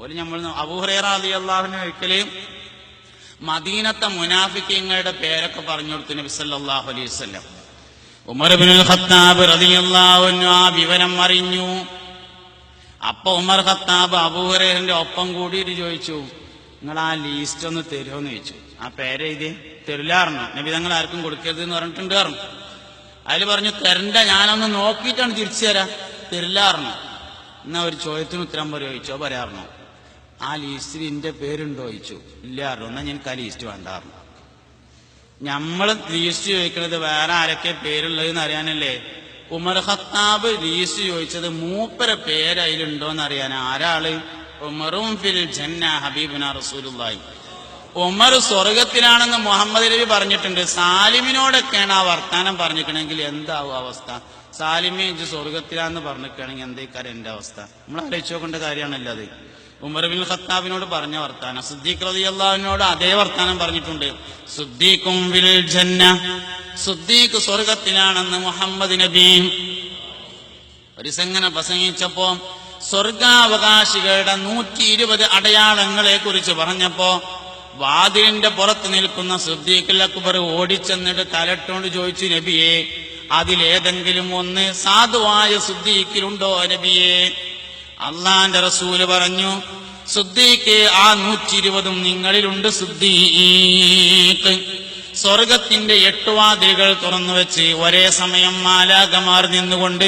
ഓല് നമ്മൾ അബൂ ഹുറൈറ റളിയല്ലാഹു അൻഹു ഒരിക്കല് മദീനത്തെ മുനാഫിക്കീങ്ങളുടെ പേരൊക്കെ പറഞ്ഞു കൊടുത്തു നബി സല്ലല്ലാഹു അലൈഹി വസല്ലം. ഉമർ ഇബ്നുൽ ഖത്താബ് റളിയല്ലാഹു അൻഹു ആ വിവരം അറിഞ്ഞു. അപ്പൊ ഉമർ ഖത്താബ് അബൂ ഹുറൈറന്റെ ഒപ്പം കൂടിയിട്ട് ചോദിച്ചു, നിങ്ങൾ ആ ലീസ്റ്റ് ഒന്ന് തരുമോന്ന് ചോദിച്ചു. ആ പേരെഴുതി തരില്ലായിരുന്നു. നബി തങ്ങൾ ആർക്കും കൊടുക്കരുത് എന്ന് പറഞ്ഞിട്ടുണ്ട് പറഞ്ഞു. അതിൽ പറഞ്ഞു തരണ്ട, ഞാനൊന്ന് നോക്കിയിട്ടാണ് തിരിച്ചു തരാം, തരില്ലായിരുന്നു. എന്നാ ഒരു ചോദ്യത്തിന് ഉത്തരം ചോദിച്ചോ പറയാറുന്നു. ആ ലീസ്റ്റിൽ എന്റെ പേരുണ്ടോ ചോദിച്ചു. ഇല്ലായിരുന്നു. എന്നാ എനിക്ക് ആ ലീസ്റ്റ് വേണ്ടായിരുന്നു. നമ്മൾ ലീസ്റ്റ് ചോദിക്കുന്നത് വേറെ ആരൊക്കെ പേരുള്ളതെന്ന് അറിയാനല്ലേ. ഉമർ ഖത്താബ് ലീസ്റ്റ് ചോദിച്ചത് മൂപ്പര പേര് അതിലുണ്ടോന്ന് അറിയാൻ. ആരാള്? ഉമറും ഫിൽ ജന്ന ഹബീബുന റസൂലുള്ളാഹി. ഉമർ സ്വർഗത്തിലാണെന്ന് മുഹമ്മദ് നബി പറഞ്ഞിട്ടുണ്ട്. സാലിമിനോടൊക്കെയാണ് ആ വർത്താനം പറഞ്ഞിരിക്കണമെങ്കിൽ എന്താവും അവസ്ഥ? സാലിമി സ്വർഗത്തിലാന്ന് പറഞ്ഞിരിക്കുകയാണെങ്കിൽ എന്തേക്കാരം എന്റെ അവസ്ഥ? നമ്മൾ ആലോചിച്ച് നോക്കേണ്ട കാര്യമാണല്ലോ അത്. ഉമർ ബിൻ ഖത്താബിനോട് പറഞ്ഞ വർത്താനം സിദ്ദീഖ് റളിയല്ലാഹുവിനോട് അതേ വർത്താനം പറഞ്ഞിട്ടുണ്ട്. സിദ്ദീഖും ഫിൽ ജന്ന, സിദ്ദീഖ് സ്വർഗത്തിലാണെന്ന് മുഹമ്മദ് നബി ഒരു സംഗതി പ്രസംഗിച്ചപ്പോ സ്വർഗാവകാശികളുടെ 120 അടയാളങ്ങളെ കുറിച്ച് പറഞ്ഞപ്പോ വാതിലിന്റെ പുറത്ത് നിൽക്കുന്ന സിദ്ദീഖുൽ അക്ബർ ഓടിച്ചെന്നിട്ട് തലട്ടോണ്ട് ചോദിച്ചു, നബിയെ അതിലേതെങ്കിലും ഒന്ന് സാധുവായ സിദ്ദീഖിലുണ്ടോ നബിയെ? അള്ളാന്റെ റസൂല് പറഞ്ഞു, സിദ്ദീഖ് ആ 120 നിങ്ങളിലുണ്ട് സിദ്ദീഖ്. സ്വർഗത്തിന്റെ 8 വാതിലുകൾ തുറന്നു വെച്ച് ഒരേ സമയം മാലാഖമാർ നിന്നുകൊണ്ട്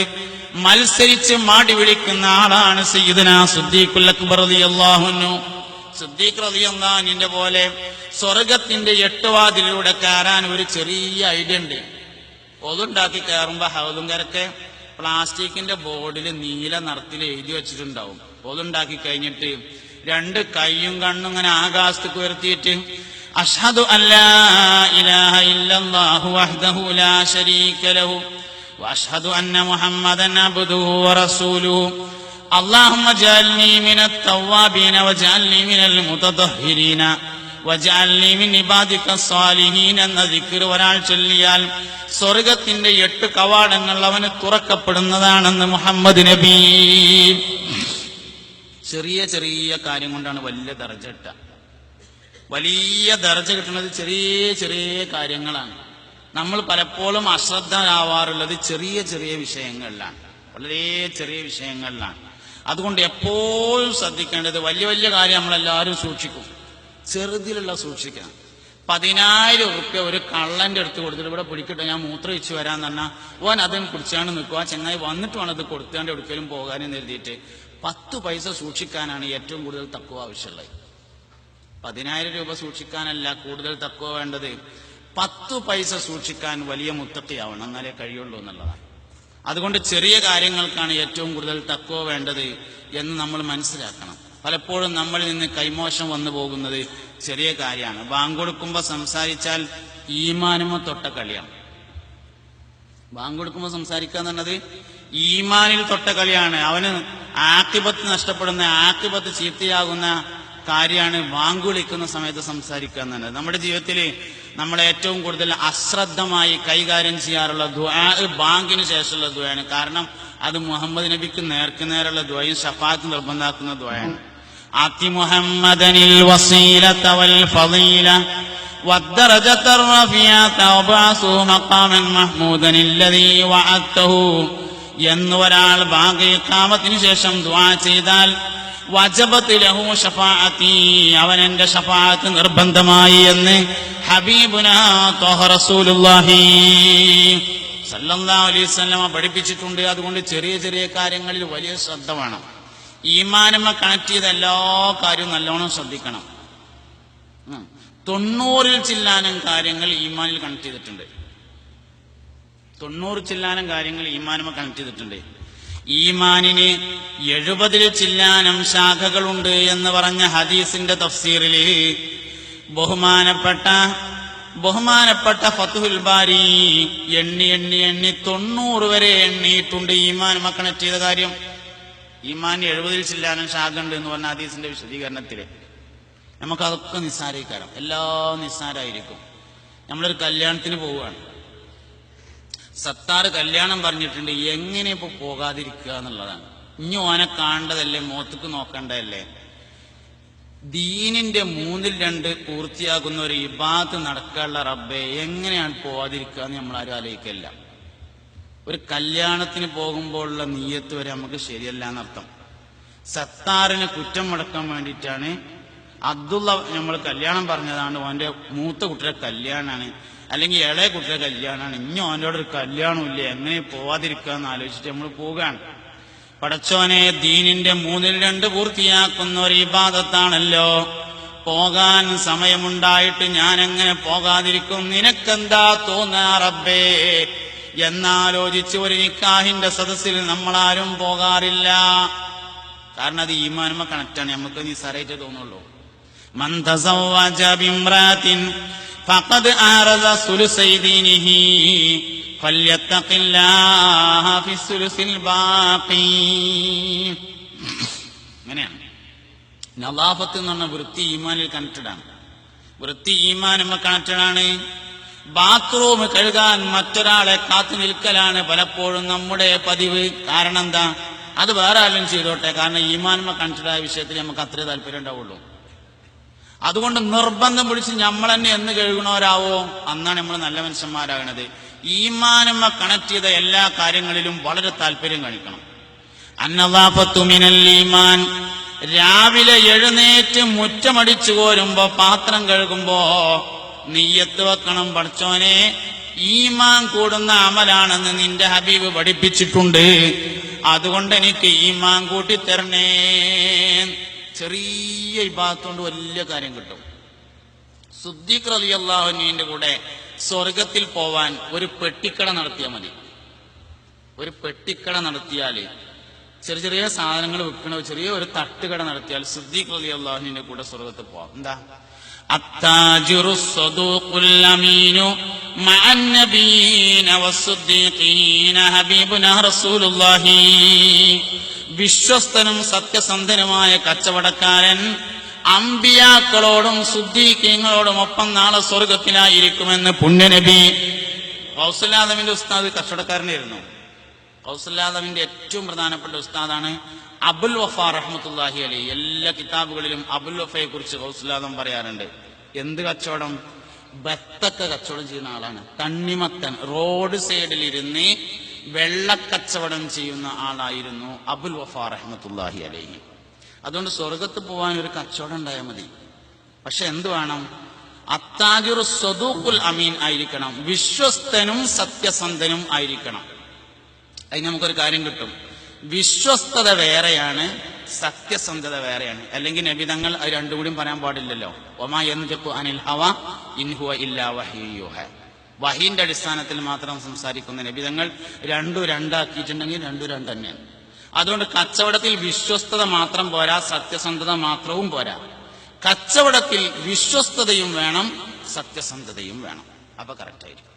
മത്സരിച്ച് മാടി വിളിക്കുന്ന ആളാണ് സയ്യിദുനാ സിദ്ദീഖുൽ അക്ബർ റളിയല്ലാഹു അൻഹു. സിദ്ദീഖ് റളിയല്ലാഹു അൻഹുവിന്റെ പോലെ സ്വർഗത്തിന്റെ 8 വാതിലിലൂടെ കയറാൻ ഒരു ചെറിയ ഐഡിയ ഉണ്ട്. ഒതുണ്ടാക്കി കയറുമ്പോ ഹൗദുംകരക്കെ പ്ലാസ്റ്റിക്കിന്റെ ബോർഡിൽ നീല നിറത്തിൽ എഴുതി വെച്ചിട്ടുണ്ടാവും. ഒതുണ്ടാക്കി കഴിഞ്ഞിട്ട് 2 കൈയും കണ്ണും ഇങ്ങനെ ആകാശത്തേക്ക് ഉയർത്തിയിട്ട് അഷ്ഹദു അല്ലാ ഇലാഹ ഇല്ലല്ലാഹു വഹ്ദഹു ലാ ശരീക ലഹു വഅഷ്ഹദു അന്ന മുഹമ്മദൻ അബ്ദുഹു വറസൂലുഹു അല്ലാഹുമ്മ ജഅൽനി മിനത് തവ്വാബീന വജഅൽനി മിനൽ മുതതഹ്ഹിരീന വജഅൽനി മിൻ ഇബാദിക സ്വാലിഹീൻ എന്ന ദിക്ർ ഒരാൾ ചൊല്ലിയാൽ സ്വർഗത്തിന്റെ 8 കവാടങ്ങൾ അവന് തുറക്കപ്പെടുന്നതാണെന്ന് മുഹമ്മദ് നബി. ചെറിയ ചെറിയ കാര്യം കൊണ്ടാണ് വലിയ ദർജ കിട്ടുക. വലിയ ദർജ കിട്ടുന്നത് ചെറിയ ചെറിയ കാര്യങ്ങളാണ്. നമ്മൾ പലപ്പോഴും അശ്രദ്ധരാവാറുള്ളത് ചെറിയ ചെറിയ വിഷയങ്ങളിലാണ്, വളരെ ചെറിയ വിഷയങ്ങളിലാണ്. അതുകൊണ്ട് എപ്പോഴും ശ്രദ്ധിക്കേണ്ടത് വലിയ വലിയ കാര്യം നമ്മളെല്ലാവരും സൂക്ഷിക്കും, ചെറുതിലുള്ള സൂക്ഷിക്കണം. 10,000 ഉറുപ്പ്യ ഒരു കള്ളന്റെ അടുത്ത് കൊടുത്തിട്ട് ഇവിടെ പിടിക്കട്ടെ ഞാൻ മൂത്രയിച്ചു വരാന്ന് പറഞ്ഞാൽ ഓൻ അതും കുടിച്ചാണ് നിൽക്കുക. ആ ചങ്ങായി വന്നിട്ട് വേണം അത് കൊടുത്താണ്ട് എടുക്കലും പോകാനും എഴുതിയിട്ട് 10 പൈസ സൂക്ഷിക്കാനാണ് ഏറ്റവും കൂടുതൽ തക്കുവ ആവശ്യമുള്ളത്. 10,000 രൂപ സൂക്ഷിക്കാനല്ല കൂടുതൽ തക്കുവ വേണ്ടത്. 10 പൈസ സൂക്ഷിക്കാൻ വലിയ മുത്തഖിയാവണം, എന്നാലേ കഴിയുള്ളൂ എന്നുള്ളതാണ്. അതുകൊണ്ട് ചെറിയ കാര്യങ്ങൾക്കാണ് ഏറ്റവും കൂടുതൽ തക്കുവ വേണ്ടത് എന്ന് നമ്മൾ മനസ്സിലാക്കണം. പലപ്പോഴും നമ്മളിൽ നിന്ന് കൈമോശം വന്നു പോകുന്നത് ചെറിയ കാര്യമാണ്. ബാങ്ക് കൊടുക്കുമ്പോൾ സംസാരിച്ചാൽ ഈമാനുമ തൊട്ട കളിയാണ്. ബാങ്ക് കൊടുക്കുമ്പോൾ സംസാരിക്കുക എന്നുള്ളത് ഈമാനിൽ തൊട്ട കളിയാണ്. അവന് ആഖിബത്ത് നഷ്ടപ്പെടുന്ന, ആഖിബത്ത് ചീത്തയാകുന്ന കാര്യമാണ് ബാങ്ക് വിളിക്കുന്ന സമയത്ത് സംസാരിക്കുക എന്നുള്ളത്. നമ്മുടെ ജീവിതത്തിൽ നമ്മൾ ഏറ്റവും കൂടുതൽ അശ്രദ്ധമായി കൈകാര്യം ചെയ്യാറുള്ള ദുആ ബാങ്കിന് ശേഷമുള്ള ദുആയാണ്. കാരണം അത് മുഹമ്മദ് നബിക്ക് നേർക്കുനേരുള്ള ദുആയും ശഫാഅത്ത് നിർബന്ധമാക്കുന്ന ദുആയാണ്. ആതി മുഹമ്മദനിൽ വസീലത വൽ ഫളീല വദ്ദറജത റഫിയത വബഅസു മഖാമൻ മഹ്മൂദൻ അല്ലദീ വഅദതഹു എന്ന് ഒരാൾ ബാങ്ക് ഇഖാമത്തിന് ശേഷം ദുആ ചെയ്താൽ വജബത് ലഹു ശഫാഅത്തി, അവൻ എന്റെ ശഫാഅത്ത് നിർബന്ധമായി എന്ന് ഹബീബുനാ ത്വഹ റസൂലുള്ളാഹി സല്ലല്ലാഹു അലൈഹി വസല്ലം പഠിപ്പിച്ചിട്ടുണ്ട്. അതുകൊണ്ട് ചെറിയ ചെറിയ കാര്യങ്ങളിൽ വലിയ ശ്രദ്ധ വേണം. ഈമാനുമായി കണക്ട് ചെയ്ത എല്ലാ കാര്യവും നല്ലോണം ശ്രദ്ധിക്കണം. 90 ചില്ലാനം കാര്യങ്ങൾ ഈമാനിൽ കണക്ട് ചെയ്തിട്ടുണ്ട്. 90 ചില്ലാനം കാര്യങ്ങൾ ഈമാനുമായി കണക്ട് ചെയ്തിട്ടുണ്ട്. ഈമാനിന് 70 ചില്ലാനം ശാഖകളുണ്ട് എന്ന് പറഞ്ഞ ഹദീസിന്റെ തഫ്സീറില് ബഹുമാനപ്പെട്ട ഫത്ഹുൽ ബാരി എണ്ണി 90 വരെ എണ്ണിയിട്ടുണ്ട് ഈമാനുമായി കണക്ട് ചെയ്ത കാര്യം. ഈമാൻ 70 ചില്ലാനം ശാഖ ഉണ്ട് എന്ന് പറഞ്ഞ ഹദീസിന്റെ വിശദീകരണത്തില് നമുക്കതൊക്കെ നിസ്സാരീകരണം, എല്ലാം നിസ്സാരായിരിക്കും. നമ്മളൊരു കല്യാണത്തിന് പോവുകയാണ്, സത്താറ് കല്യാണം പറഞ്ഞിട്ടുണ്ട്, എങ്ങനെ ഇപ്പൊ പോകാതിരിക്കുക എന്നുള്ളതാണ്. ഇനി ഓനെ കാണേണ്ടതല്ലേ, മോത്തക്ക് നോക്കേണ്ടതല്ലേ. ദീനിന്റെ 2/3 പൂർത്തിയാകുന്ന ഒരു ഇബാദത്ത് നടക്കാനുള്ള റബ്ബെ എങ്ങനെയാണ് പോവാതിരിക്കുക എന്ന് നമ്മളാരും ആലോചിക്കില്ല. ഒരു കല്യാണത്തിന് പോകുമ്പോഴുള്ള നീയത്ത് വരെ നമുക്ക് ശരിയല്ല എന്നർത്ഥം. സത്താറിന് കുറ്റം മുടക്കാൻ വേണ്ടിയിട്ടാണ് അബ്ദുള്ള നമ്മൾ കല്യാണം പറഞ്ഞതാണ്, ഓന്റെ മൂത്ത കുട്ടിയുടെ കല്യാണമാണ്, അല്ലെങ്കിൽ ഇളയ കുട്ടിയുടെ കല്യാണമാണ്, ഇനി ഓൻ്റെ ഒരു കല്യാണമില്ല, എങ്ങനെ പോവാതിരിക്കുക എന്ന് ആലോചിച്ചിട്ട് നമ്മൾ പോവുകയാണ്. പടച്ചോനെ, ദീനിന്റെ 2/3 പൂർത്തിയാക്കുന്ന ഒരു ഇബാദത്താണല്ലോ. പോകാൻ സമയമുണ്ടായിട്ട് ഞാൻ എങ്ങനെ പോകാതിരിക്കും? നിനക്കെന്താ തോന്നാ റബ്ബേ എന്നാലോചിച്ച് ഒരു നിക്കാഹിന്റെ സദസ്സിൽ നമ്മളാരും പോകാറില്ല. കാരണം അത് ഈമാനുമ കണക്റ്റാണ്, നമുക്ക് നിസ്സാരമായിട്ട് തോന്നുള്ളൂ. മൻ തസവ്വജ ബിംറാത്തിൻ ഫഖദ് ആറദ സുലുസൈ ദീനിഹി ഫല്യത്തഖില്ലാഹ ഫിസ്സുലുസിൽ ബാഖി. അങ്ങനെയാണ്. നളാഫത്ത് എന്ന് പറഞ്ഞ വൃത്തി ഈമാനിൽ കണക്റ്റഡ് ആണ്. വൃത്തി ഈമാനുമ കണക്റ്റഡ് ആണ്. ബാത്റൂം കഴുകാൻ മറ്റൊരാളെ കാത്തു നിൽക്കലാണ് പലപ്പോഴും നമ്മുടെ പതിവ്. കാരണം എന്താ? അത് വേറെ ആരും ചെയ്തോട്ടെ, കാരണം ഈമാനുമ കണക്റ്റഡ് ആയ വിഷയത്തിൽ നമുക്ക് അത്രേ താല്പര്യം ഉണ്ടാവുള്ളൂ. അതുകൊണ്ട് നിർബന്ധം പിടിച്ച് നമ്മൾ തന്നെ എന്ന് കഴുകണവരാവോ അന്നാണ് നമ്മൾ നല്ല മനുഷ്യന്മാരാകണത്. ഈമാനുമ കണക്ട് ചെയ്ത എല്ലാ കാര്യങ്ങളിലും വളരെ താല്പര്യം കാണിക്കണം. അന്നദാഫത്തു മിനൽ ഈമാൻ. രാവിലെ എഴുന്നേറ്റ് മുറ്റമടിച്ചു കോരുമ്പോ, പാത്രം കഴുകുമ്പോ നിയ്യത്ത് വെക്കണം, പടച്ചോനെ ഈമാൻ കൂടുന്ന അമലാണെന്ന് നിന്റെ ഹബീബ് പഠിപ്പിച്ചിട്ടുണ്ട്, അതുകൊണ്ട് എനിക്ക് ഈമാൻ കൂട്ടിത്തരണേ. ചെറിയ ഇബാദത്ത് വലിയ കാര്യം കിട്ടും. സിദ്ദീഖ് റളിയല്ലാഹു അൻഹുവിന്റെ കൂടെ സ്വർഗത്തിൽ പോവാൻ ഒരു പെട്ടിക്കട നടത്തിയാൽ മതി. ഒരു പെട്ടിക്കട നടത്തിയാല്, ചെറിയ ചെറിയ സാധനങ്ങൾ വിൽക്കണ ചെറിയ ഒരു തട്ടുകട നടത്തിയാൽ സിദ്ദീഖ് റളിയല്ലാഹു അൻഹുവിന്റെ കൂടെ സ്വർഗത്തിൽ പോവാം. എന്താ? അത്താജിറു സ്വദൂഖുൽ അമീനു മഅൻ നബിയ്യീന വസ്സുദ്ദീഖീന ഹബീബുനാ റസൂലുള്ളാഹി. വിശ്വസ്തനും സത്യസന്ധനുമായ കച്ചവടക്കാരൻ അമ്പിയാക്കളോടും സുദ്ദീഖീങ്ങളോടും ഒപ്പം നാളെ സ്വർഗത്തിലായിരിക്കുമെന്ന് പുണ്യനബി. ഗൗസുൽ-ആദമിന്റെ ഉസ്താദ് കച്ചവടക്കാരനായിരുന്നു. ഗൗസുൽ-ആദമിന്റെ ഏറ്റവും പ്രധാനപ്പെട്ട ഉസ്താദാണ് അബുൽ വഫ റഹ്മത്തുള്ളാഹി അലൈഹി. എല്ലാ കിതാബുകളിലും അബുൽ വഫയെ കുറിച്ച് ഗൗസുൽ-ആദം പറയാറുണ്ട്. എന്ത് കച്ചവടം? ബത്തക്ക കച്ചവടം ചെയ്യുന്ന ആളാണ്. തണ്ണിമത്തൻ റോഡ് സൈഡിൽ ഇരുന്ന് വെള്ളക്കച്ചവടം ചെയ്യുന്ന ആളായിരുന്നു അബുൽ വഫ റഹ്മത്തുള്ളാഹി അലൈഹി. അതുകൊണ്ട് സ്വർഗത്ത് പോവാൻ ഒരു കച്ചവടം ഉണ്ടായാൽ മതി. പക്ഷെ എന്ത് വേണം? അത്താജിറു സ്വദൂഖുൽ അമീൻ ആയിരിക്കണം, വിശ്വസ്തനും സത്യസന്ധനും ആയിരിക്കണം. അതിന് നമുക്കൊരു കാര്യം കിട്ടും. വിശ്വസ്തത വേറെയാണ്, സത്യസന്ധത വേറെയാണ്. അല്ലെങ്കിൽ നബി തങ്ങൾ അത് രണ്ടും കൂടിയും പറയാൻ പാടില്ലല്ലോ. വമാ യൻതിഖു അനിൽ ഹവാ ഇൻ ഹുവ ഇല്ലാ വഹ്യു യൂഹാ. വഹീന്റെ അടിസ്ഥാനത്തിൽ മാത്രം സംസാരിക്കുന്ന നബി തങ്ങൾ രണ്ടും രണ്ടാക്കിയിട്ടുണ്ടെങ്കിൽ രണ്ടും രണ്ട് തന്നെയാണ്. അതുകൊണ്ട് കച്ചവടത്തിൽ വിശ്വസ്തത മാത്രം പോരാ, സത്യസന്ധത മാത്രവും പോരാ. കച്ചവടത്തിൽ വിശ്വസ്തതയും വേണം, സത്യസന്ധതയും വേണം. അപ്പൊ കറക്റ്റായിരിക്കും.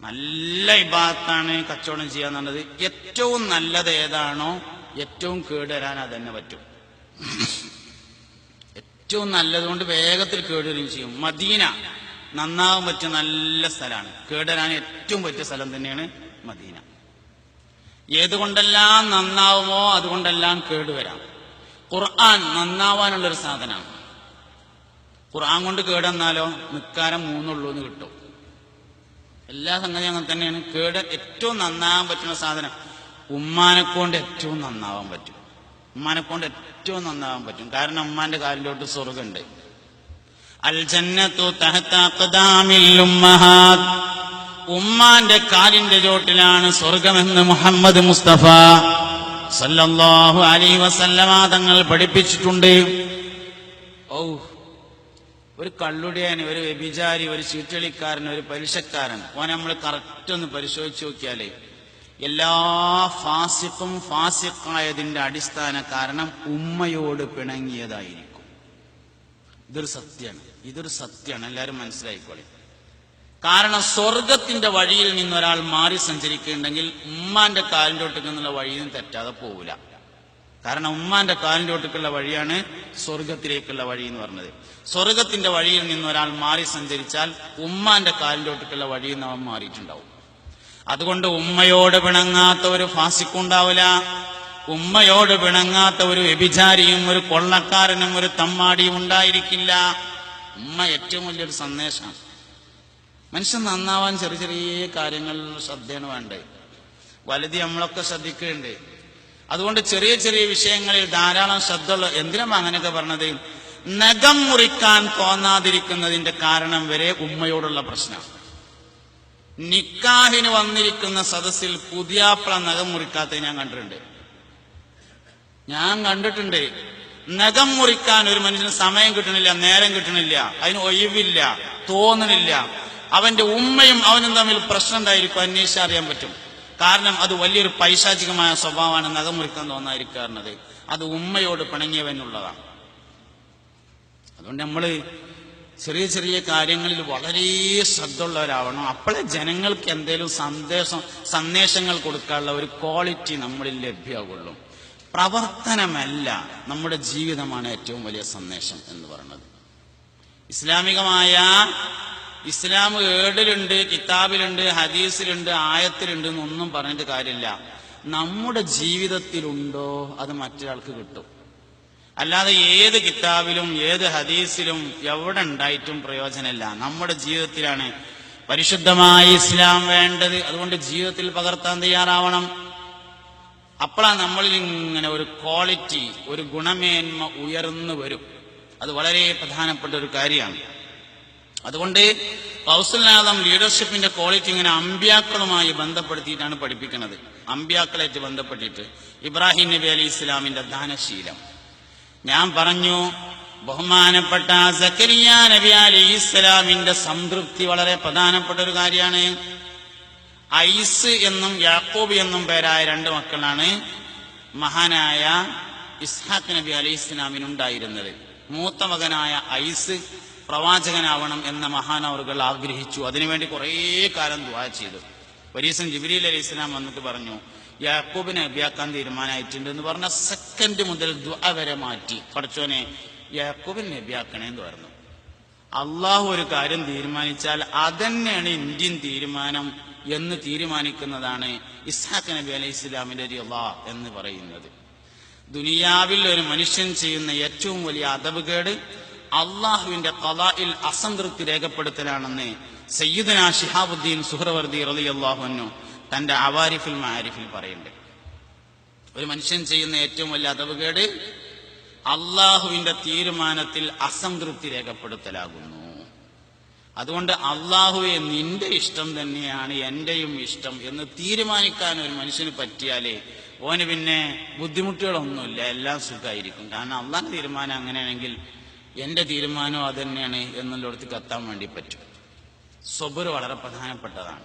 നല്ല ഇബാദത്താണ് കച്ചവടം ചെയ്യാന്നുള്ളത്. ഏറ്റവും നല്ലത് ഏതാണോ ഏറ്റവും കേടുവരാൻ അതന്നെ പറ്റും. ഏറ്റവും നല്ലതുകൊണ്ട് വേഗത്തിൽ കേടുവരികയും ചെയ്യും. മദീന നന്നാവാൻ പറ്റിയ നല്ല സ്ഥലമാണ്. കേടുവരാൻ ഏറ്റവും പറ്റിയ സ്ഥലം തന്നെയാണ് മദീന. ഏതുകൊണ്ടെല്ലാം നന്നാവുമോ അതുകൊണ്ടെല്ലാം കേടുവരാം. ഖുർആൻ നന്നാവാനുള്ളൊരു സാധനമാണ്. ഖുർആൻ കൊണ്ട് കേടെന്നാലോ നിക്കാരം 3 എന്ന് കിട്ടും. എല്ലാ സംഗതിയും അങ്ങനെ തന്നെയാണ്. കേട് ഏറ്റവും നന്നാവാൻ പറ്റുന്ന സാധനം ഉമ്മാനെക്കൊണ്ട് ഏറ്റവും നന്നാവാൻ പറ്റും. ഉമ്മാനെക്കൊണ്ട് ഏറ്റവും നന്നാവാൻ പറ്റും. കാരണം ഉമ്മാന്റെ കാലിലോട്ട് സ്വർഗമുണ്ട്. അൽ ജന്നത്തു തഹ്ത അഖ്ദാമിൽ ഉമ്മഹാത്ത്. ഉമ്മാന്റെ കാലിന്റെ ചോട്ടിലാണ് സ്വർഗമെന്ന് മുഹമ്മദ് മുസ്തഫ സല്ലല്ലാഹു അലൈഹി വസല്ലമ തങ്ങൾ പഠിപ്പിച്ചിട്ടുണ്ട്. ഓ, ഒരു കള്ളുടിയാൻ, ഒരു വ്യഭിചാരി, ഒരു ചീട്ടളിക്കാരൻ, ഒരു പലിശക്കാരൻ, ഓനെ നമ്മൾ കറക്റ്റ് ഒന്ന് പരിശോധിച്ച് നോക്കിയാലേ എല്ലാ ഫാസിഖും ഫാസിഖായതിന്റെ അടിസ്ഥാന കാരണം ഉമ്മയോട് പിണങ്ങിയതായിരിക്കും. ഇതൊരു സത്യമാണ്. എല്ലാവരും മനസ്സിലായിക്കോളെ. കാരണം സ്വർഗത്തിന്റെ വഴിയിൽ നിന്നൊരാൾ മാറി സഞ്ചരിക്കുന്നുണ്ടെങ്കിൽ ഉമ്മാന്റെ കാലിന്റെ ഒട്ടുക്കുന്നുള്ള വഴിയിൽ നിന്ന് തെറ്റാതെ പോവില്ല. കാരണം ഉമ്മാന്റെ കാലിന്റെ ഒട്ടുക്കുള്ള വഴിയാണ് സ്വർഗത്തിലേക്കുള്ള വഴി എന്ന് പറഞ്ഞത്. സ്വർഗത്തിന്റെ വഴിയിൽ നിന്നൊരാൾ മാറി സഞ്ചരിച്ചാൽ ഉമ്മാന്റെ കാലിന്റെ ഒട്ടുക്കുള്ള വഴിയിൽ നിന്ന് അവൻ മാറിയിട്ടുണ്ടാവും. അതുകൊണ്ട് ഉമ്മയോട് പിണങ്ങാത്ത ഒരു ഫാസിഖുണ്ടാവില്ല. ഉമ്മയോട് പിണങ്ങാത്ത ഒരു വ്യഭിചാരിയും ഒരു കൊള്ളക്കാരനും ഒരു തമ്മാടിയും ഉണ്ടായിരിക്കില്ല. ഉമ്മ ഏറ്റവും വലിയൊരു സന്ദേശമാണ്. മനുഷ്യൻ നന്നാവാൻ ചെറിയ ചെറിയ കാര്യങ്ങളിൽ ശ്രദ്ധയാണ് വേണ്ടത്. വലുത് നമ്മളൊക്കെ ശ്രദ്ധിക്കുന്നുണ്ട്. അതുകൊണ്ട് ചെറിയ ചെറിയ വിഷയങ്ങളിൽ ധാരാളം ശ്രദ്ധ ഉള്ള. എന്തിനാ അങ്ങനെയൊക്കെ പറഞ്ഞത്? നഖം മുറിക്കാൻ തോന്നാതിരിക്കുന്നതിന്റെ കാരണം വരെ ഉമ്മയോടുള്ള പ്രശ്നം. നിക്കാഹിന് വന്നിരിക്കുന്ന സദസ്സിൽ പുതിയാപ്ല നഖം മുറിക്കാത്തത് ഞാൻ കണ്ടിട്ടുണ്ട്. നഖം മുറിക്കാൻ ഒരു മനുഷ്യന് സമയം കിട്ടണില്ല, നേരം കിട്ടണില്ല, അതിന് ഒഴിവില്ല, തോന്നണില്ല. അവന്റെ ഉമ്മയും അവനും തമ്മിൽ പ്രശ്നം ഉണ്ടായിരിക്കും, അന്വേഷിച്ചറിയാൻ പറ്റും. കാരണം അത് വലിയൊരു പൈശാചികമായ സ്വഭാവമാണ് നഖം മുറിക്കാൻ തോന്നാതിരിക്കുന്നത്. അത് ഉമ്മയോട് പിണങ്ങിയവനുള്ളതാണ്. അതുകൊണ്ട് നമ്മള് ചെറിയ ചെറിയ കാര്യങ്ങളിൽ വളരെ ശ്രദ്ധ ഉള്ളവരാവണം. അപ്പോഴേ ജനങ്ങൾക്ക് എന്തെങ്കിലും സന്ദേശങ്ങൾ കൊടുക്കാനുള്ള ഒരു ക്വാളിറ്റി നമ്മളിൽ ലഭ്യമാവുള്ളൂ. പ്രവർത്തനമല്ല, നമ്മുടെ ജീവിതമാണ് ഏറ്റവും വലിയ സന്ദേശം എന്ന് പറയുന്നത്. ഇസ്ലാം ഏടിലുണ്ട്, കിതാബിലുണ്ട്, ഹദീസിലുണ്ട്, ആയത്തിലുണ്ട് എന്നൊന്നും പറഞ്ഞിട്ട് കാര്യമില്ല. നമ്മുടെ ജീവിതത്തിലുണ്ടോ അത് മറ്റൊരാൾക്ക് കിട്ടും. അല്ലാതെ ഏത് കിതാബിലും ഏത് ഹദീസിലും എവിടെ ഉണ്ടായിട്ടും പ്രയോജനമില്ല. നമ്മുടെ ജീവിതത്തിലാണ് പരിശുദ്ധമായ ഇസ്ലാം വേണ്ടത്. അതുകൊണ്ട് ജീവിതത്തിൽ പകർത്താൻ തയ്യാറാവണം. അപ്പോഴാണ് നമ്മളിൽ ഇങ്ങനെ ഒരു ക്വാളിറ്റി, ഒരു ഗുണമേന്മ ഉയർന്നു വരും. അത് വളരെ പ്രധാനപ്പെട്ട ഒരു കാര്യമാണ്. അതുകൊണ്ട് ഗൗസുൽ ആദം ലീഡർഷിപ്പിന്റെ ക്വാളിറ്റി ഇങ്ങനെ അമ്പ്യാക്കളുമായി ബന്ധപ്പെടുത്തിയിട്ടാണ് പഠിപ്പിക്കുന്നത്. അമ്പ്യാക്കളായിട്ട് ബന്ധപ്പെട്ടിട്ട് ഇബ്രാഹിം നബി അലൈഹി ഇസ്ലാമിന്റെ ദാനശീലം ഞാൻ പറഞ്ഞു. ബഹുമാനപ്പെട്ട സക്കരിയ നബി അലൈഹി ഇസ്ലാമിന്റെ സംതൃപ്തി വളരെ പ്രധാനപ്പെട്ട ഒരു കാര്യമാണ്. ഐസ് എന്നും യാക്കൂബ് എന്നും പേരായ രണ്ട് മക്കളാണ് മഹാനായ ഇസ്ഹാഖ് നബി അലൈഹി ഇസ്ലാമിനുണ്ടായിരുന്നത്. മൂത്ത മകനായ ഐസ് പ്രവാചകനാവണം എന്ന മഹാനവറുകൾ ആഗ്രഹിച്ചു. അതിനുവേണ്ടി കുറേ കാലം ദുആ ചെയ്തു. ഒരു ദിവസം ജിബ്രീൽ അലൈഹി ഇസ്ലാം വന്നിട്ട് പറഞ്ഞു, യാക്കൂബിനെ നബിയാക്കാൻ തീരുമാനമായിട്ടുണ്ട് എന്ന് പറഞ്ഞ സെക്കൻഡ് മുതൽ ദുആ വരെ മാറ്റി. പടച്ചോനെ യാക്കൂബിനെ നബിയാക്കണേന്ന് പറഞ്ഞു. അള്ളാഹു ഒരു കാര്യം തീരുമാനിച്ചാൽ അതന്നെയാണ് ഇന്ത്യൻ തീരുമാനം എന്ന് തീരുമാനിക്കുന്നതാണ് ഇസ്ഹാഖ് നബി അലൈഹി ഇസ്ലാമിന്റെ റിളാ എന്ന് പറയുന്നത്. ദുനിയാവിൽ ഒരു മനുഷ്യൻ ചെയ്യുന്ന ഏറ്റവും വലിയ അദബുകേട് അള്ളാഹുവിന്റെ ഖളാഇൽ അസംതൃപ്തി രേഖപ്പെടുത്തലാണെന്ന് സയ്യിദുനാ ശിഹാബുദ്ദീൻ സുഹ്റവർദി റളിയല്ലാഹു അൻഹു തന്റെ അവാരിഫുൽ മആരിഫിൽ പറയുന്നുണ്ട്. ഒരു മനുഷ്യൻ ചെയ്യുന്ന ഏറ്റവും വലിയ അദബുകേട് അള്ളാഹുവിന്റെ തീരുമാനത്തിൽ അസംതൃപ്തി രേഖപ്പെടുത്തലാകുന്നു. അതുകൊണ്ട് അള്ളാഹുവെ നിന്റെ ഇഷ്ടം തന്നെയാണ് എന്റെയും ഇഷ്ടം എന്ന് തീരുമാനിക്കാൻ ഒരു മനുഷ്യന് പറ്റിയാലേ ഓന് പിന്നെ ബുദ്ധിമുട്ടുകളൊന്നുമില്ല, എല്ലാം സുഖമായിരിക്കും. കാരണം അള്ളാഹിന്റെ തീരുമാനം അങ്ങനെയാണെങ്കിൽ എന്റെ തീരുമാനം അത് തന്നെയാണ് എന്നുള്ളിടത്തേക്ക് എത്താൻ വേണ്ടി പറ്റും. സബർ വളരെ പ്രധാനപ്പെട്ടതാണ്.